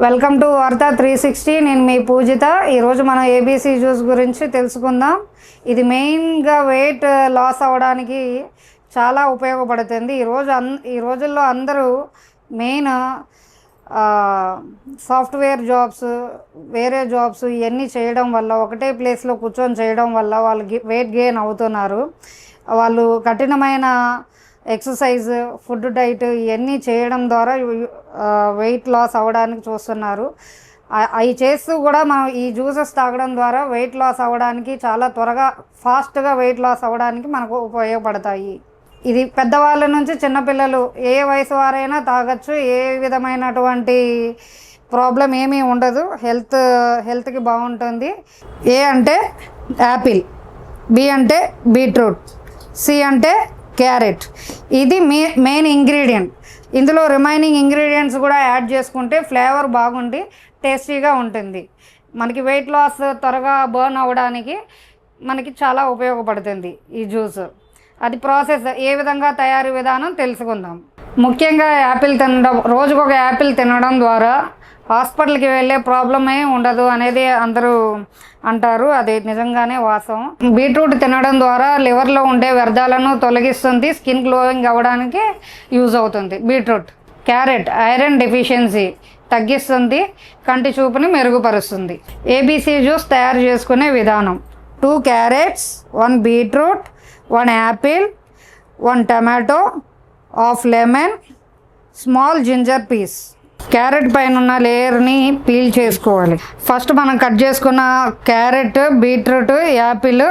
Welcome to వార్త 360. నేను మీ పూజిత. ఈరోజు మనం ఏబీసీ జ్యూస్ గురించి తెలుసుకుందాం. ఇది మెయిన్గా వెయిట్ లాస్ అవ్వడానికి చాలా ఉపయోగపడుతుంది. ఈ రోజుల్లో అందరూ మెయిన్ సాఫ్ట్వేర్ జాబ్స్, వేరే జాబ్స్ ఇవన్నీ చేయడం వల్ల, ఒకటే ప్లేస్లో కూర్చొని చేయడం వల్ల వాళ్ళు వెయిట్ గెయిన్ అవుతున్నారు. వాళ్ళు కఠినమైన ఎక్సర్సైజ్, ఫుడ్ డైట్ ఇవన్నీ చేయడం ద్వారా వెయిట్ లాస్ అవ్వడానికి చూస్తున్నారు. అవి చేస్తూ కూడా మనం ఈ జ్యూసెస్ తాగడం ద్వారా వెయిట్ లాస్ అవ్వడానికి చాలా త్వరగా, ఫాస్ట్గా వెయిట్ లాస్ అవ్వడానికి మనకు ఉపయోగపడతాయి. ఇది పెద్దవాళ్ళ నుంచి చిన్నపిల్లలు ఏ వయసు వారైనా తాగొచ్చు. ఏ విధమైనటువంటి ప్రాబ్లం ఏమీ ఉండదు. హెల్త్కి బాగుంటుంది. ఏ అంటే యాపిల్, బి అంటే బీట్రూట్, సి అంటే క్యారెట్. ఇది మెయిన్ ఇంగ్రీడియంట్. ఇందులో రిమైనింగ్ ఇంగ్రీడియంట్స్ కూడా యాడ్ చేసుకుంటే ఫ్లేవర్ బాగుండి టేస్టీగా ఉంటుంది. మనకి వెయిట్ లాస్ త్వరగా బర్న్ అవ్వడానికి మనకి చాలా ఉపయోగపడుతుంది ఈ జ్యూస్. అది ప్రాసెస్, ఏ విధంగా తయారీ విధానం తెలుసుకుందాం. ముఖ్యంగా యాపిల్ తినడం, రోజుకొక యాపిల్ తినడం ద్వారా హాస్పిటల్కి వెళ్ళే ప్రాబ్లమే ఉండదు అనేది అందరూ అంటారు. అది నిజంగానే వాస్తవం. బీట్రూట్ తినడం ద్వారా లివర్లో ఉండే వ్యర్థాలను తొలగిస్తుంది, స్కిన్ గ్లోయింగ్ అవ్వడానికి యూజ్ అవుతుంది బీట్రూట్. క్యారెట్ ఐరన్ డెఫిషియన్సీ తగ్గిస్తుంది, కంటి చూపుని మెరుగుపరుస్తుంది. ఏబీసీ జ్యూస్ తయారు చేసుకునే విధానం: 2 carrots, 1 beetroot, 1 apple, 1 tomato, half lemon, small ginger piece. Carrot పైన ఉన్న లేయర్ని పీల్ చేసుకోవాలి. ఫస్ట్ మనం కట్ చేసుకున్న క్యారెట్, బీట్రూట్, యాపిల్,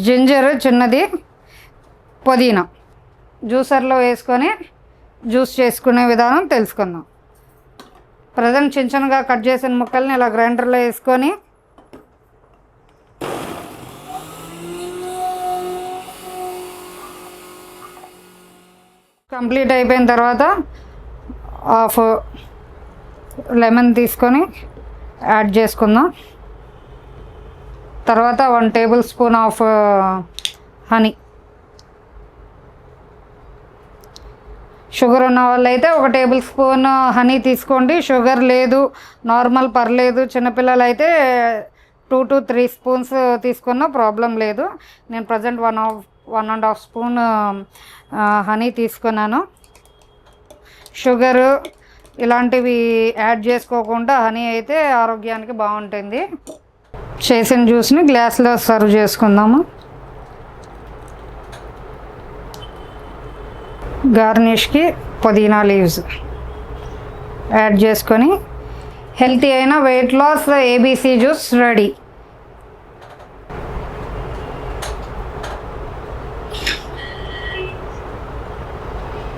జింజర్ చిన్నది, పుదీనా జ్యూసర్లో వేసుకొని జ్యూస్ చేసుకునే విధానం తెలుసుకుందాం. ప్రజెంట్ చిన్న చిన్నగా కట్ చేసిన ముక్కల్ని ఇలా గ్రైండర్లో వేసుకొని కంప్లీట్ అయిపోయిన తర్వాత హాఫ్ లెమన్ తీసుకొని యాడ్ చేసుకుందాం. తర్వాత 1 table spoon of honey. Sugar ఉన్న వాళ్ళైతే 1 టేబుల్ స్పూన్ హనీ తీసుకోండి. షుగర్ లేదు, నార్మల్ పర్లేదు. చిన్నపిల్లలు అయితే 2 to 3 స్పూన్స్ తీసుకున్న ప్రాబ్లం లేదు. నేను ప్రజెంట్ 1.5 స్పూన్ హనీ తీసుకున్నాను. షుగరు ఇలాంటివి యాడ్ చేసుకోకుండా హనీ అయితే ఆరోగ్యానికి బాగుంటుంది. చేసిన జ్యూస్ని గ్లాస్లో సర్వ్ చేసుకుందాము. గార్నిష్కి పుదీనా లీవ్స్ యాడ్ చేసుకొని హెల్తీ అయిన weight loss ABC juice ready.